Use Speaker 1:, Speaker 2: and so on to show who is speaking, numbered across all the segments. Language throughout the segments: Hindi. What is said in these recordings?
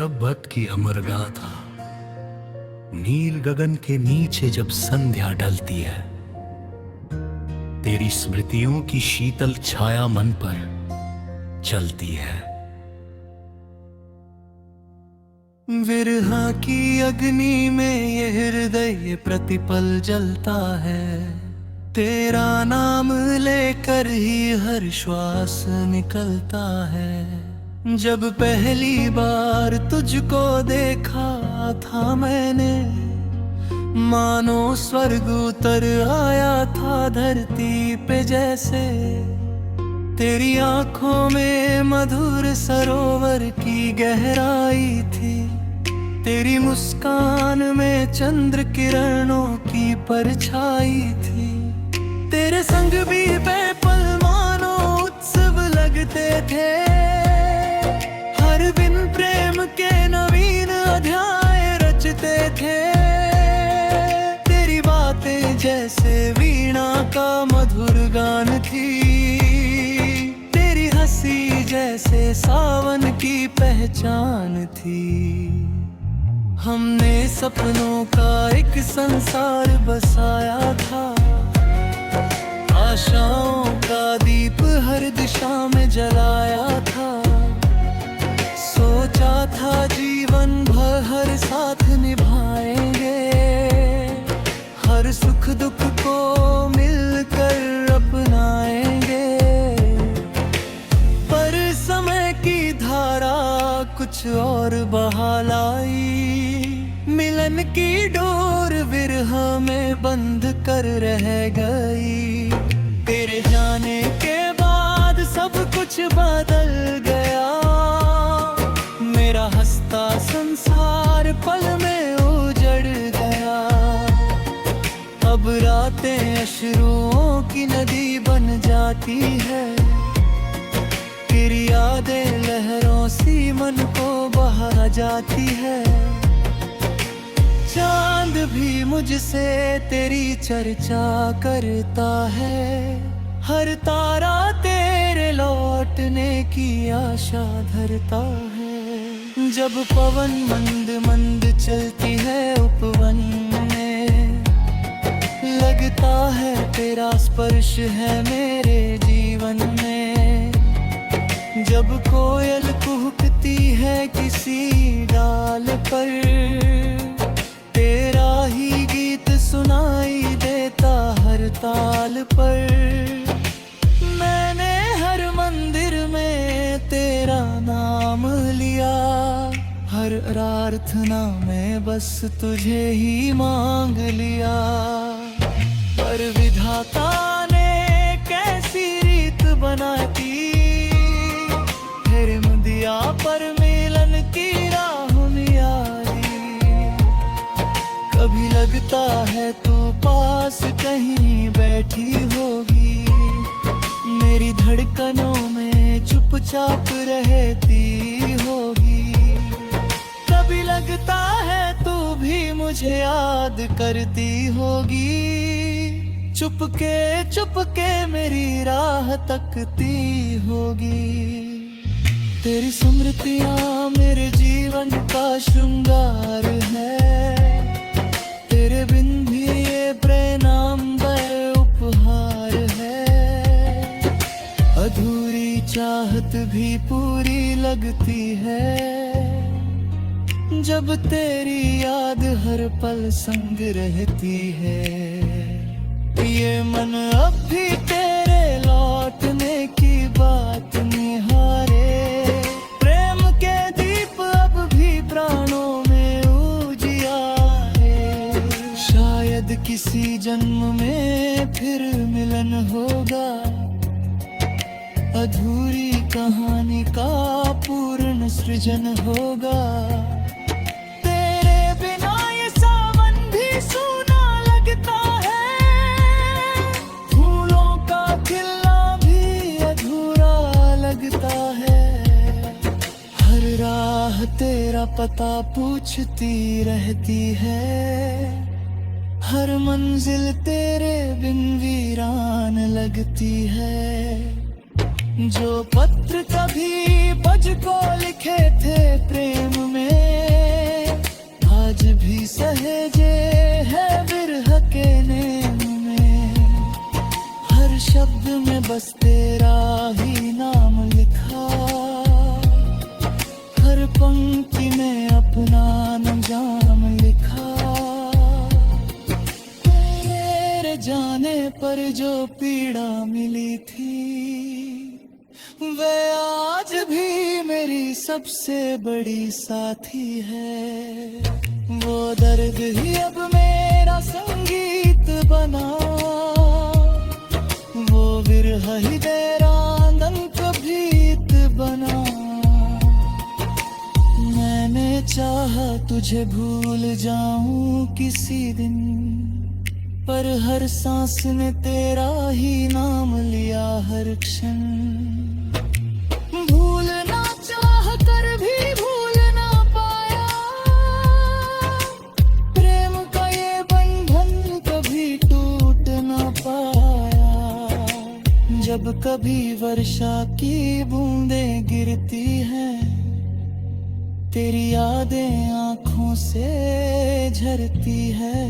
Speaker 1: मोहब्बत की अमर गाथा। नील गगन के नीचे जब संध्या ढलती है, तेरी स्मृतियों की शीतल छाया मन पर चलती है। विरहा की अग्नि में ये हृदय प्रतिपल जलता है, तेरा नाम लेकर ही हर श्वास निकलता है। जब पहली बार तुझको देखा था मैंने, मानो स्वर्ग उतर आया था धरती पे जैसे। तेरी आंखों में मधुर सरोवर की गहराई थी, तेरी मुस्कान में चंद्र किरणों की परछाई थी। तेरे संग भी बेपल मानो उत्सव लगते थे, हर दिन प्रेम के नवीन अध्याय रचते थे। तेरी बातें जैसे वीणा का मधुर गान थी, तेरी हंसी जैसे सावन की पहचान थी। हमने सपनों का एक संसार बसाया था, आशाओं का दीप हर दिशा में जलाया था। सोचा था जीवन भर हर साथ निभाएंगे, हर सुख दुख को मिलकर अपनाएंगे। पर समय की धारा कुछ और बहा लाई, मिलन की डोर विरह में बंध कर रह गई। तेरे जाने के बाद सब कुछ बदल गया, मेरा हंसता संसार पल में उजड़ गया। अब रातें अश्रुओं की नदी बन जाती है, फिर यादें लहरों सी मन को बहा जाती है। चांद भी मुझसे तेरी चर्चा करता है, हर तारा तेरे लौटने की आशा धरता है। जब पवन मंद मंद चलती है उपवन में, लगता है तेरा स्पर्श है मेरे जीवन में। जब कोयल कुहकती है किसी डाल पर, तेरा ही गीत सुनाई देता हर ताल पर। मैंने हर मंदिर में तेरा नाम लिया, हर प्रार्थना में बस तुझे ही मांग लिया। पर विधाता ने कैसी रीत बनाती, फिर दिया पर मिलन की राह मियारी। कभी लगता है तू पास कहीं बैठी होगी, मेरी धड़कनों में चुपचाप रहती होगी। कभी लगता है तू भी मुझे याद करती होगी, चुपके चुपके मेरी राह तकती होगी। तेरी स्मृतियाँ मेरे जीवन का श्रृंगार है, तेरे बिन भी ये प्रेमांबर उपहार है। अधूरी चाहत भी पूरी लगती है, जब तेरी याद हर पल संग रहती है। ये मन अब भी तेरे लौटने की बात निहारे, प्रेम के दीप अब भी प्राणों में उजियारे। शायद किसी जन्म में फिर मिलन होगा, अधूरी कहानी का पूर्ण सृजन होगा। तेरे बिना ये सावन भी सूना लगता है, फूलों का खिलना भी अधूरा लगता है। हर राह तेरा पता पूछती रहती है, हर मंजिल तेरे बिन वीरान लगती है। जो पत्र कभी बज को लिखे थे प्रेम में,
Speaker 2: बस तेरा ही नाम लिखा, हर पंक्ति में अपना नाम लिखा। तेरे जाने पर जो पीड़ा मिली थी, वे आज भी मेरी सबसे बड़ी साथी है। वो दर्द ही अब मेरा संगीत बना, वो विरह ही तेरा अनंत भीत बना। मैंने चाहा तुझे भूल जाऊं किसी दिन, पर हर सांस ने तेरा ही नाम लिया हर क्षण। भूलना चाह कर भी भूल ना पाया, प्रेम का ये बंधन कभी टूट ना पाया। जब कभी वर्षा की बूंदें गिरती हैं, तेरी यादें आंखों से झरती है।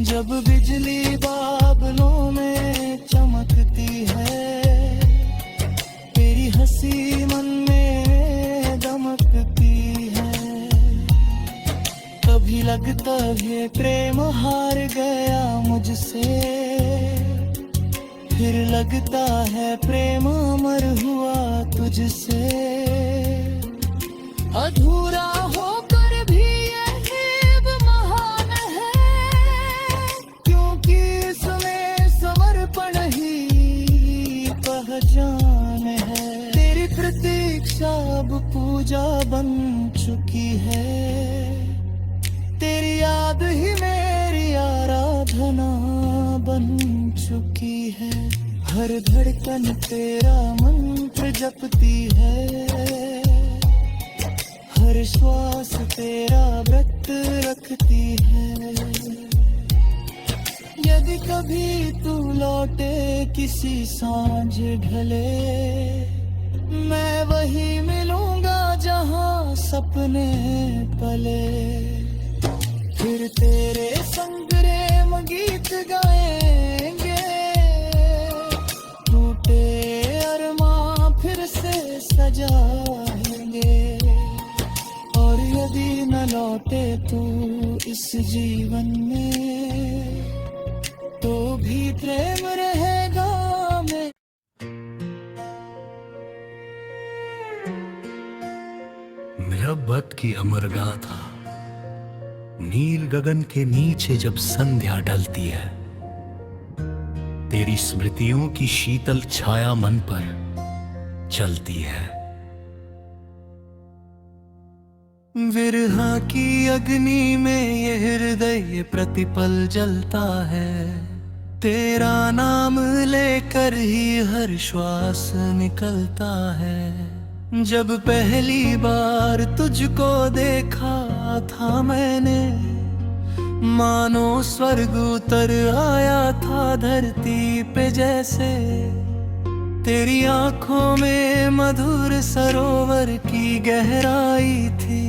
Speaker 2: जब बिजली बादलों में चमकती है, तेरी हंसी मन में दमकती है। कभी लगता है प्रेम हार गया मुझसे, फिर लगता है प्रेम अमर हुआ तुझसे। अधूरा होकर भी ये महान है, क्योंकि इसमें समर्पण ही पहचान है। तेरी प्रतीक्षा अब पूजा बन चुकी है, तेरी याद ही मेरी आराधना बन चुकी है। हर धड़कन तेरा मंत्र जपती है, हर श्वास तेरा व्रत रखती है। यदि कभी तू लौटे किसी सांझ ढले, मैं वही मिलूंगा जहां सपने पले। फिर तेरे संग प्रेम गीत गाएंगे, टूटे अरमां फिर से सजाएंगे। और यदि न लौटे तू इस जीवन में, तो भी प्रेम रहेगा मैं।
Speaker 1: मोहब्बत की अमर गाथा नील गगन के नीचे जब संध्या ढलती है, तेरी स्मृतियों की शीतल छाया मन पर चलती है।
Speaker 2: विरहा की अग्नि में ये हृदय प्रतिपल जलता है, तेरा नाम लेकर ही हर श्वास निकलता है। जब पहली बार तुझको देखा था मैंने, मानो स्वर्ग उतर आया था धरती पे जैसे। तेरी आंखों में मधुर सरोवर की गहराई थी,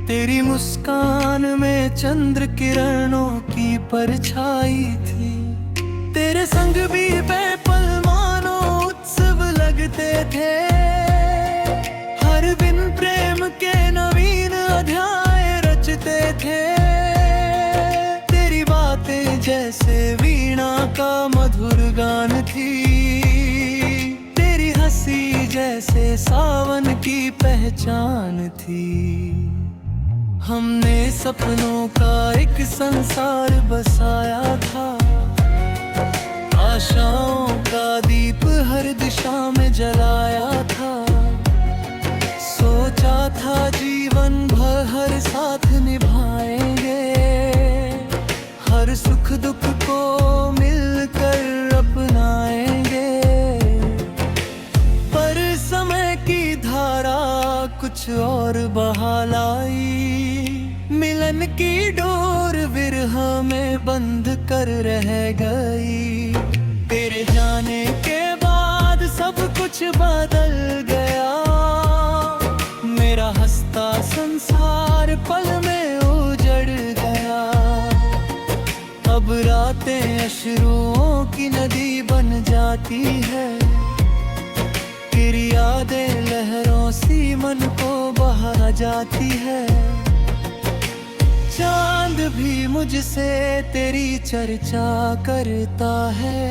Speaker 2: तेरी मुस्कान में चंद्र किरणों की परछाई थी। तेरे संग भी बेपल मानो उत्सव लगते थे, हर दिन प्रेम के नवीन अध्याय रचते थे। तेरी बातें जैसे वीणा का मधुर गान थी, तेरी हंसी जैसे सावन की पहचान थी। हमने सपनों का एक संसार बसाया था, आशाओं का दीप हर दिशा में जलाया था। सोचा था जीवन भर हर साथ निभाएंगे, हर सुख दुख को मिलकर अपनाएंगे। पर समय की धारा कुछ और बहा लाई, मिलन की डोर विरह में बंध कर रह गई। तेरे जाने के बाद सब कुछ बदल गया, मेरा हंसता संसार पल में उजड़ गया। अब रातें अश्रुओं की नदी बन जाती है। तेरी यादें लहरों सी मन को बहा जाती है। चांद भी मुझसे तेरी चर्चा करता है।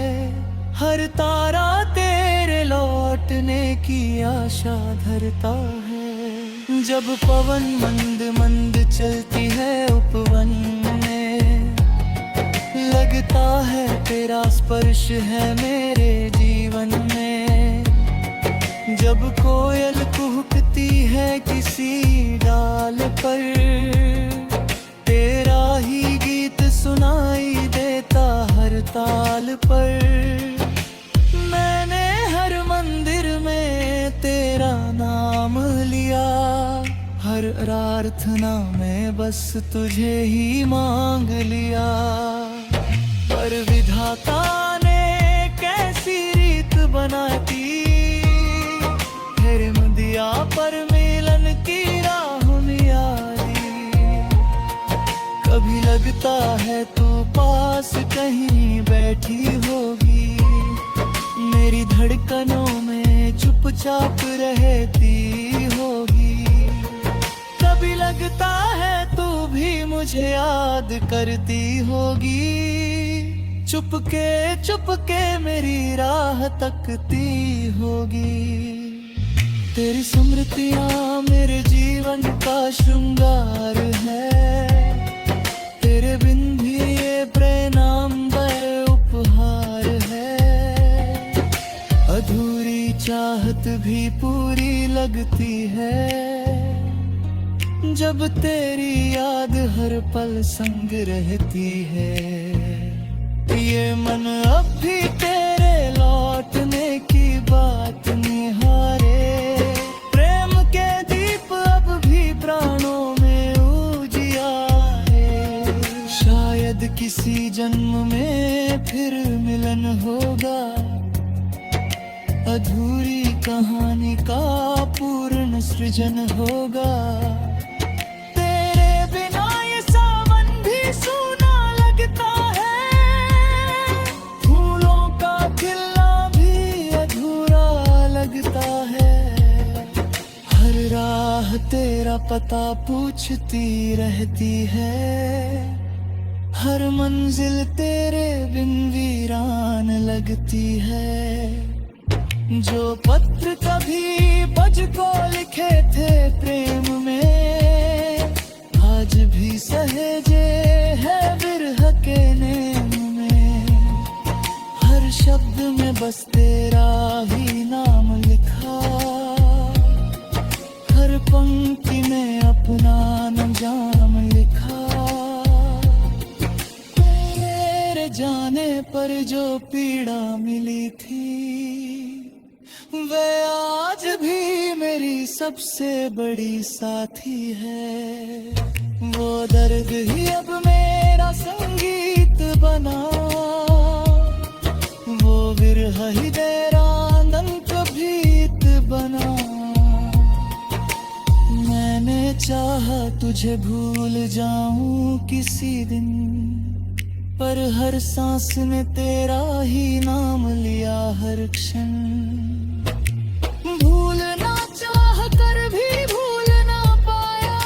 Speaker 2: हर तारा तेरे लौटने की आशा धरता है। जब पवन मंद मंद चलती है उपवन में, लगता है तेरा स्पर्श है मेरे जीवन में। जब कोयल कुहकती है किसी डाल पर, तेरा ही गीत सुनाई देता हर ताल पर। मैंने हर मंदिर में तेरा नाम लिया, हर प्रार्थना में बस तुझे ही मांग लिया। पर विधाता ने कैसी रीत बनाती, फिर दिया पर मिलन की राह मियारी। कभी लगता है तू पास कहीं बैठी होगी, मेरी धड़कनों में चुपचाप रहती होगी। कभी लगता है तू भी मुझे याद करती होगी, चुपके चुपके मेरी राह तकती होगी। तेरी स्मृतियाँ मेरे जीवन का श्रृंगार है, तेरे बिन भी ये प्रेमांबर उपहार है। अधूरी चाहत भी पूरी लगती है, जब तेरी याद हर पल संग रहती है। ये मन अब भी तेरे लौटने की बात निहारे, प्रेम के दीप अब भी प्राणों में उजियारे। शायद किसी जन्म में फिर मिलन होगा, अधूरी कहानी का पूर्ण सृजन होगा। तेरे बिना ये सावन भी सूना लगता है, फूलों का खिलना भी अधूरा लगता है। हर राह तेरा पता पूछती रहती है, हर मंजिल तेरे बिन वीरान लगती है। जो पत्र कभी मुझको लिखे थे प्रेम में, आज भी सहेजे है विरह के नेम में। हर शब्द में बस तेरा ही नाम लिखा, हर पंक्ति में अपना नाम लिखा। तेरे जाने पर जो पीड़ा मिली थी, वे आज भी मेरी सबसे बड़ी साथी है। वो दर्द ही अब मेरा संगीत बना, वो विरह ही तेरा अनंत भीत बना। मैंने चाहा तुझे भूल जाऊं किसी दिन, पर हर सांस ने तेरा ही नाम लिया हर क्षण। भूलना चाह कर भी भूल ना पाया,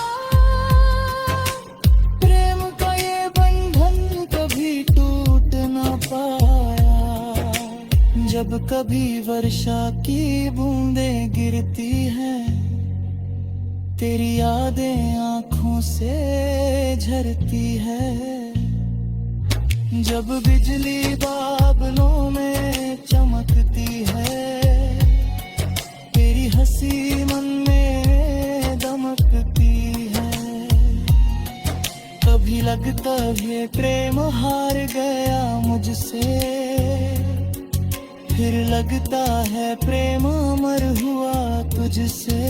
Speaker 2: प्रेम का ये बंधन कभी टूट ना पाया। जब कभी वर्षा की बूंदें गिरती हैं, तेरी यादें आँखों से झरती है। जब बिजली बादलों में चमकती है, तेरी हंसी मन में दमकती है। कभी लगता है प्रेम हार गया मुझसे, फिर लगता है प्रेम अमर हुआ तुझसे।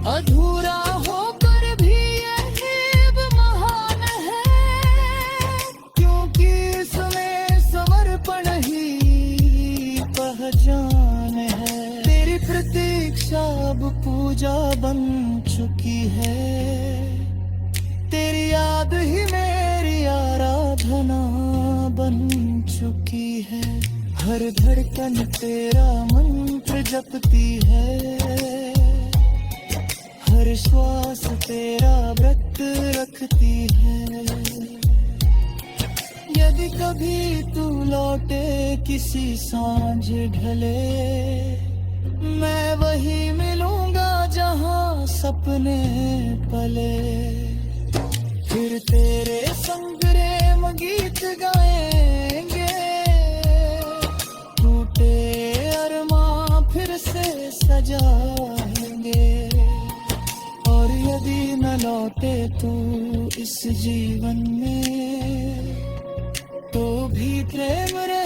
Speaker 2: अधूरा होकर भी ये महान है, क्योंकि इसमें समर्पण ही पहचान है। तेरी प्रतीक्षा अब पूजा बन चुकी है, तेरी याद ही मेरी आराधना बन चुकी है। हर धड़कन तेरा मंत्र जपती है, हर श्वास तेरा व्रत रखती है। यदि कभी तू लौटे किसी सांझ ढले, मैं वही मिलूंगा जहां सपने पले। फिर तेरे संग प्रेम गीत गाएंगे, टूटे अरमां फिर से सजाएंगे। और यदि न लौटे तू इस जीवन में, तो भी प्रेम रहे